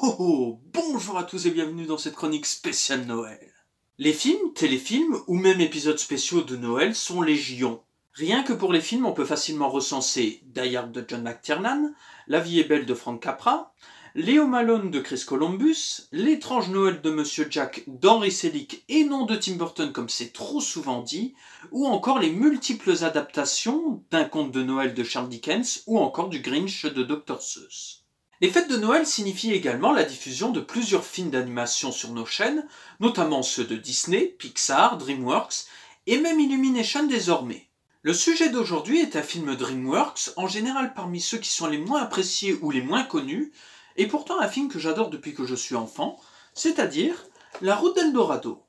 Bonjour à tous et bienvenue dans cette chronique spéciale Noël. Les films, téléfilms ou même épisodes spéciaux de Noël sont légion. Rien que pour les films, on peut facilement recenser Die Hard de John McTiernan, La vie est belle de Frank Capra, Léo Malone de Chris Columbus, L'étrange Noël de Monsieur Jack d'Henry Selick et non de Tim Burton comme c'est trop souvent dit, ou encore les multiples adaptations d'un conte de Noël de Charles Dickens ou encore du Grinch de Dr. Seuss. Les fêtes de Noël signifient également la diffusion de plusieurs films d'animation sur nos chaînes, notamment ceux de Disney, Pixar, DreamWorks et même Illumination désormais. Le sujet d'aujourd'hui est un film DreamWorks, en général parmi ceux qui sont les moins appréciés ou les moins connus, et pourtant un film que j'adore depuis que je suis enfant, c'est-à-dire La Route d'Eldorado.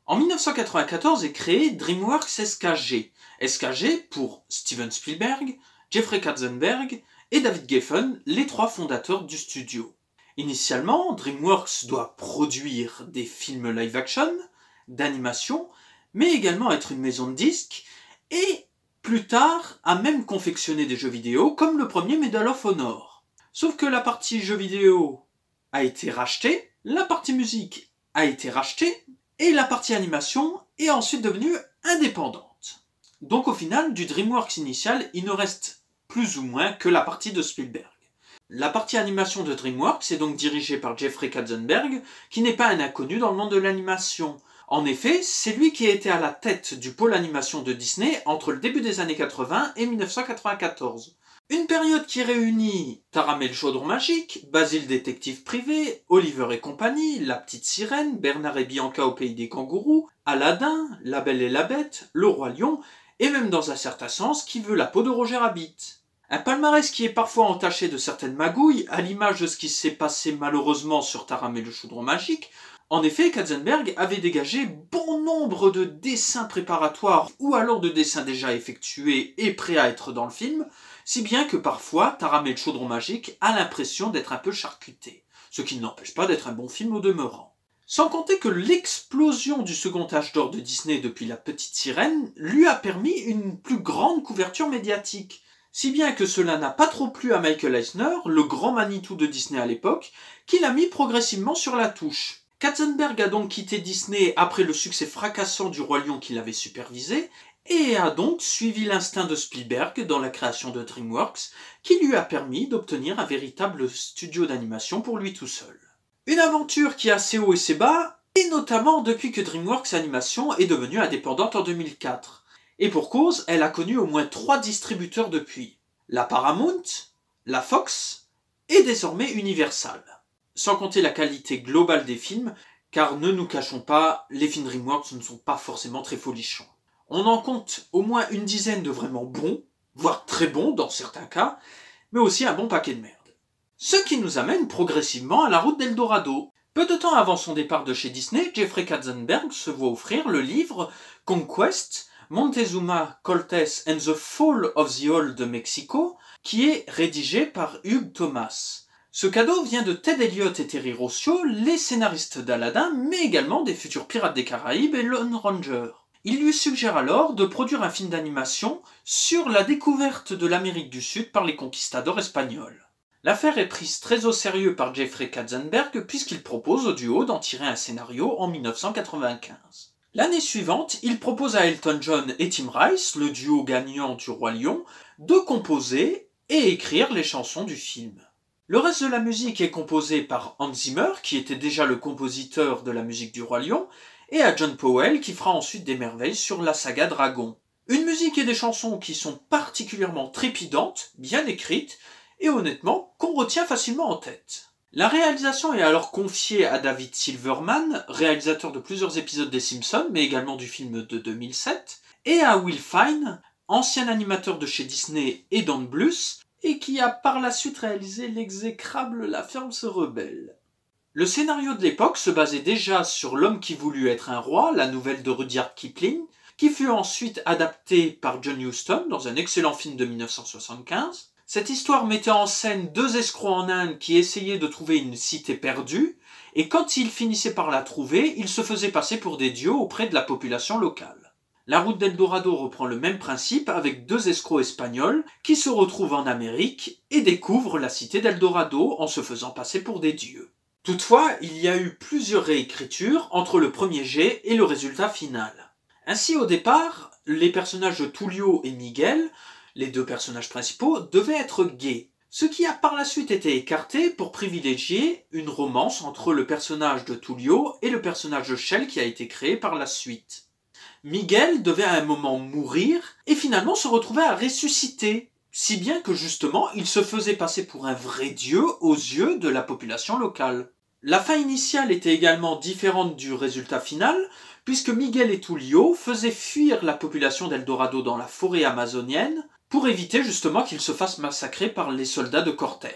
En 1994 est créé DreamWorks SKG. SKG pour Steven Spielberg, Jeffrey Katzenberg et David Geffen, les trois fondateurs du studio. Initialement, DreamWorks doit produire des films live-action, d'animation, mais également être une maison de disques, et plus tard a même confectionné des jeux vidéo comme le premier Medal of Honor. Sauf que la partie jeux vidéo a été rachetée, la partie musique a été rachetée, et la partie animation est ensuite devenue indépendante. Donc au final, du DreamWorks initial, il ne reste plus ou moins que la partie de Spielberg. La partie animation de DreamWorks est donc dirigée par Jeffrey Katzenberg, qui n'est pas un inconnu dans le monde de l'animation. En effet, c'est lui qui a été à la tête du pôle animation de Disney entre le début des années 80 et 1994. Une période qui réunit Taram et le chaudron magique, Basile détective privé, Oliver et compagnie, La petite sirène, Bernard et Bianca au pays des kangourous, Aladdin, La belle et la bête, Le roi lion, et même dans un certain sens, Qui veut la peau de Roger Rabbit. Un palmarès qui est parfois entaché de certaines magouilles, à l'image de ce qui s'est passé malheureusement sur Taram et le chaudron magique. En effet, Katzenberg avait dégagé bon nombre de dessins préparatoires ou alors de dessins déjà effectués et prêts à être dans le film, si bien que parfois Taram et le chaudron magique a l'impression d'être un peu charcuté, ce qui ne l'empêche pas d'être un bon film au demeurant. Sans compter que l'explosion du second âge d'or de Disney depuis La petite sirène lui a permis une plus grande couverture médiatique. Si bien que cela n'a pas trop plu à Michael Eisner, le grand Manitou de Disney à l'époque, qui l'a mis progressivement sur la touche. Katzenberg a donc quitté Disney après le succès fracassant du Roi Lion qu'il avait supervisé, et a donc suivi l'instinct de Spielberg dans la création de DreamWorks, qui lui a permis d'obtenir un véritable studio d'animation pour lui tout seul. Une aventure qui a ses hauts et ses bas, et notamment depuis que DreamWorks Animation est devenue indépendante en 2004. Et pour cause, elle a connu au moins 3 distributeurs depuis. La Paramount, la Fox et désormais Universal. Sans compter la qualité globale des films, car ne nous cachons pas, les films DreamWorks ne sont pas forcément très folichons. On en compte au moins une dizaine de vraiment bons, voire très bons dans certains cas, mais aussi un bon paquet de merde. Ce qui nous amène progressivement à La Route d'Eldorado. Peu de temps avant son départ de chez Disney, Jeffrey Katzenberg se voit offrir le livre Conquest, Montezuma, Cortés and the Fall of the Old Mexico, qui est rédigé par Hugh Thomas. Ce cadeau vient de Ted Elliott et Terry Rossio, les scénaristes d'Aladdin, mais également des futurs Pirates des Caraïbes et Lone Ranger. Il lui suggère alors de produire un film d'animation sur la découverte de l'Amérique du Sud par les conquistadors espagnols. L'affaire est prise très au sérieux par Jeffrey Katzenberg puisqu'il propose au duo d'en tirer un scénario en 1995. L'année suivante, il propose à Elton John et Tim Rice, le duo gagnant du Roi Lion, de composer et écrire les chansons du film. Le reste de la musique est composé par Hans Zimmer, qui était déjà le compositeur de la musique du Roi Lion, et à John Powell, qui fera ensuite des merveilles sur la saga Dragon. Une musique et des chansons qui sont particulièrement trépidantes, bien écrites, et honnêtement, qu'on retient facilement en tête. La réalisation est alors confiée à David Silverman, réalisateur de plusieurs épisodes des Simpsons, mais également du film de 2007, et à Will Fine, ancien animateur de chez Disney et Don Bluth, et qui a par la suite réalisé l'exécrable La ferme se rebelle. Le scénario de l'époque se basait déjà sur L'homme qui voulut être un roi, la nouvelle de Rudyard Kipling, qui fut ensuite adaptée par John Huston dans un excellent film de 1975. Cette histoire mettait en scène 2 escrocs en Inde qui essayaient de trouver une cité perdue, et quand ils finissaient par la trouver, ils se faisaient passer pour des dieux auprès de la population locale. La route d'Eldorado reprend le même principe avec 2 escrocs espagnols qui se retrouvent en Amérique et découvrent la cité d'Eldorado en se faisant passer pour des dieux. Toutefois, il y a eu plusieurs réécritures entre le premier jet et le résultat final. Ainsi, au départ, les personnages de Tullio et Miguel, les deux personnages principaux, devaient être gays, ce qui a par la suite été écarté pour privilégier une romance entre le personnage de Tullio et le personnage de Shell qui a été créé par la suite. Miguel devait à un moment mourir et finalement se retrouver à ressusciter, si bien que justement il se faisait passer pour un vrai dieu aux yeux de la population locale. La fin initiale était également différente du résultat final, puisque Miguel et Tullio faisaient fuir la population d'Eldorado dans la forêt amazonienne pour éviter justement qu'ils se fassent massacrer par les soldats de Cortés.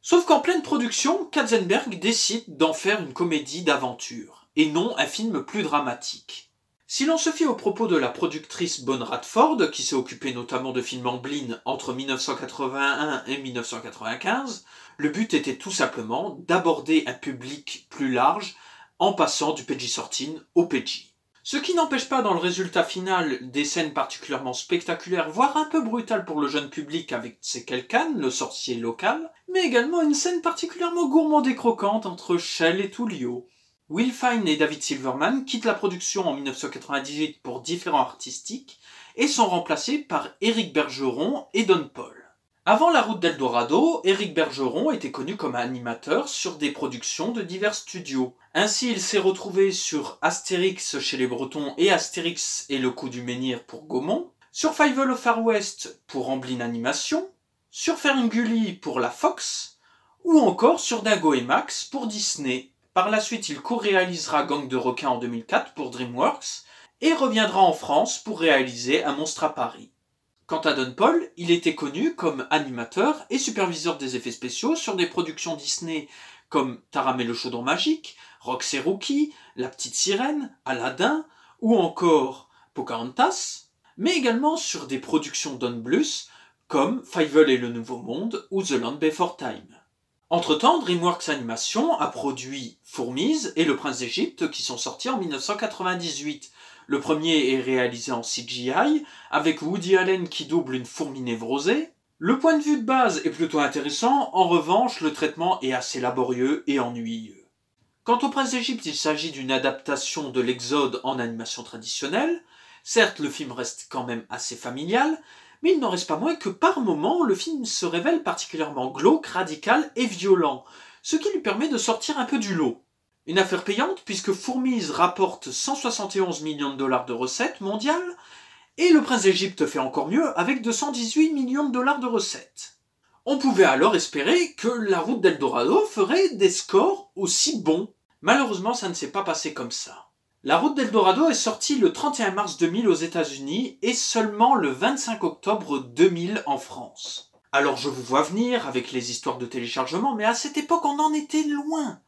Sauf qu'en pleine production, Katzenberg décide d'en faire une comédie d'aventure, et non un film plus dramatique. Si l'on se fie aux propos de la productrice Bonne Radford, qui s'est occupée notamment de films Amblin entre 1981 et 1995, le but était tout simplement d'aborder un public plus large en passant du PG-13 au PG. Ce qui n'empêche pas dans le résultat final des scènes particulièrement spectaculaires, voire un peu brutales pour le jeune public avec Sekelkan, le sorcier local, mais également une scène particulièrement gourmande et croquante entre Shell et Tullio. Will Fine et David Silverman quittent la production en 1998 pour différents artistiques et sont remplacés par Éric Bergeron et Don Paul. Avant La Route d'Eldorado, Éric Bergeron était connu comme animateur sur des productions de divers studios. Ainsi, il s'est retrouvé sur Astérix chez les Bretons et Astérix et le coup du menhir pour Gaumont, sur Fievel au Far West pour Amblin Animation, sur Ferngully pour la Fox, ou encore sur Dingo et Max pour Disney. Par la suite, il co-réalisera Gang de requins en 2004 pour DreamWorks et reviendra en France pour réaliser Un monstre à Paris. Quant à Don Paul, il était connu comme animateur et superviseur des effets spéciaux sur des productions Disney comme Taram et le chaudron magique, Rox et Rookie, La petite sirène, Aladdin ou encore Pocahontas, mais également sur des productions Don Bluth comme Fievel et le Nouveau Monde ou The Land Before Time. Entre-temps, DreamWorks Animation a produit Fourmise et Le Prince d'Égypte qui sont sortis en 1998. Le premier est réalisé en CGI, avec Woody Allen qui double une fourmi névrosée. Le point de vue de base est plutôt intéressant, en revanche, le traitement est assez laborieux et ennuyeux. Quant au Prince d'Égypte, il s'agit d'une adaptation de l'Exode en animation traditionnelle. Certes, le film reste quand même assez familial, mais il n'en reste pas moins que par moments, le film se révèle particulièrement glauque, radical et violent, ce qui lui permet de sortir un peu du lot. Une affaire payante puisque Fourmise rapporte 171 millions de dollars de recettes mondiales et le Prince d'Égypte fait encore mieux avec 218 millions de dollars de recettes. On pouvait alors espérer que La Route d'Eldorado ferait des scores aussi bons. Malheureusement, ça ne s'est pas passé comme ça. La Route d'Eldorado est sortie le 31 mars 2000 aux États-Unis et seulement le 25 octobre 2000 en France. Alors je vous vois venir avec les histoires de téléchargement, mais à cette époque on en était loin.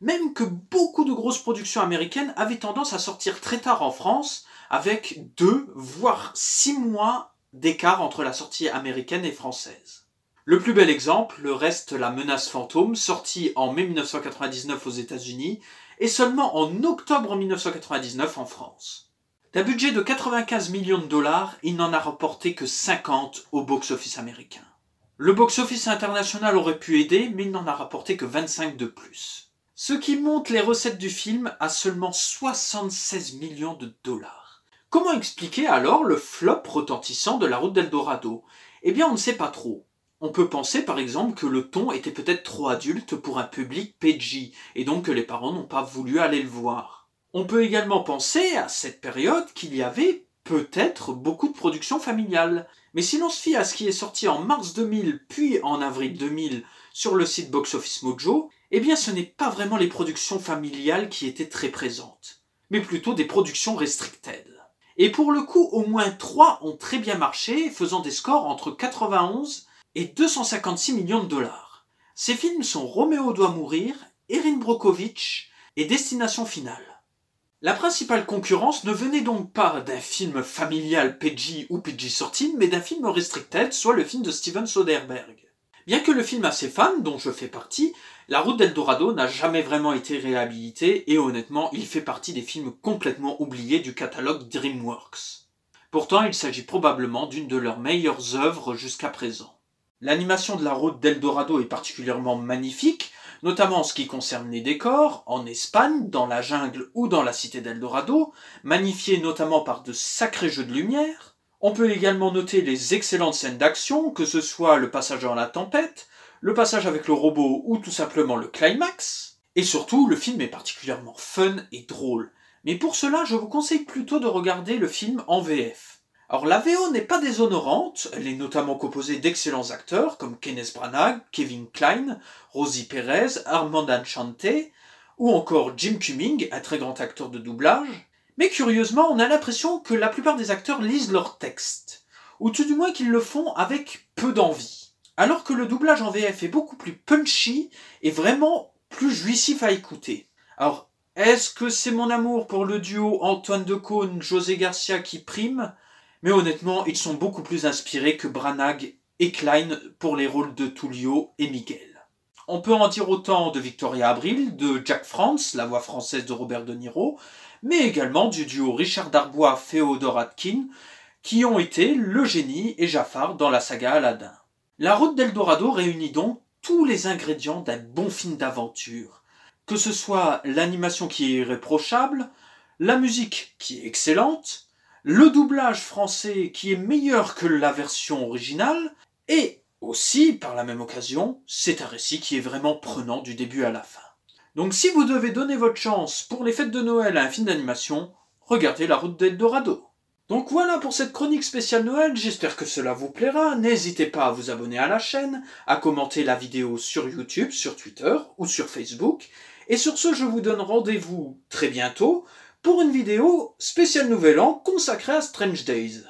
Même que beaucoup de grosses productions américaines avaient tendance à sortir très tard en France, avec 2 voire 6 mois d'écart entre la sortie américaine et française. Le plus bel exemple reste La Menace fantôme, sortie en mai 1999 aux États-Unis et seulement en octobre 1999 en France. D'un budget de 95 millions de dollars, il n'en a rapporté que 50 au box-office américain. Le box-office international aurait pu aider, mais il n'en a rapporté que 25 de plus. Ce qui monte les recettes du film à seulement 76 millions de dollars. Comment expliquer alors le flop retentissant de La Route d'Eldorado ? Eh bien, on ne sait pas trop. On peut penser par exemple que le ton était peut-être trop adulte pour un public PG, et donc que les parents n'ont pas voulu aller le voir. On peut également penser à cette période qu'il y avait peut-être beaucoup de productions familiales. Mais si l'on se fie à ce qui est sorti en mars 2000 puis en avril 2000 sur le site Box Office Mojo, eh bien ce n'est pas vraiment les productions familiales qui étaient très présentes, mais plutôt des productions restricted. Et pour le coup, au moins 3 ont très bien marché, faisant des scores entre 91 et 256 millions de dollars. Ces films sont Roméo doit mourir, Erin Brockovich et Destination Finale. La principale concurrence ne venait donc pas d'un film familial PG ou PG-13, mais d'un film restricted, soit le film de Steven Soderbergh. Bien que le film a ses fans, dont je fais partie, La Route d'Eldorado n'a jamais vraiment été réhabilité et honnêtement, il fait partie des films complètement oubliés du catalogue DreamWorks. Pourtant, il s'agit probablement d'une de leurs meilleures œuvres jusqu'à présent. L'animation de La Route d'Eldorado est particulièrement magnifique, notamment en ce qui concerne les décors, en Espagne, dans la jungle ou dans la cité d'Eldorado, magnifiés notamment par de sacrés jeux de lumière. On peut également noter les excellentes scènes d'action, que ce soit le passage dans la tempête, le passage avec le robot ou tout simplement le climax. Et surtout, le film est particulièrement fun et drôle. Mais pour cela, je vous conseille plutôt de regarder le film en VF. Alors la VO n'est pas déshonorante, elle est notamment composée d'excellents acteurs comme Kenneth Branagh, Kevin Kline, Rosie Perez, Armand Anchante, ou encore Jim Cumming, un très grand acteur de doublage. Mais curieusement, on a l'impression que la plupart des acteurs lisent leurs textes, ou tout du moins qu'ils le font avec peu d'envie. Alors que le doublage en VF est beaucoup plus punchy et vraiment plus jouissif à écouter. Alors, est-ce que c'est mon amour pour le duo Antoine Decaune-José Garcia qui prime ? Mais honnêtement, ils sont beaucoup plus inspirés que Branagh et Kline pour les rôles de Tullio et Miguel. On peut en dire autant de Victoria Abril, de Jack France, la voix française de Robert De Niro, mais également du duo Richard Darbois-Féodor Atkin, qui ont été le génie et Jafar dans la saga Aladdin. La Route d'Eldorado réunit donc tous les ingrédients d'un bon film d'aventure, que ce soit l'animation qui est irréprochable, la musique qui est excellente, le doublage français qui est meilleur que la version originale, et aussi, par la même occasion, c'est un récit qui est vraiment prenant du début à la fin. Donc si vous devez donner votre chance pour les fêtes de Noël à un film d'animation, regardez La Route d'Eldorado. Donc voilà pour cette chronique spéciale Noël, j'espère que cela vous plaira, n'hésitez pas à vous abonner à la chaîne, à commenter la vidéo sur YouTube, sur Twitter ou sur Facebook, et sur ce je vous donne rendez-vous très bientôt pour une vidéo spéciale Nouvel An consacrée à Strange Days.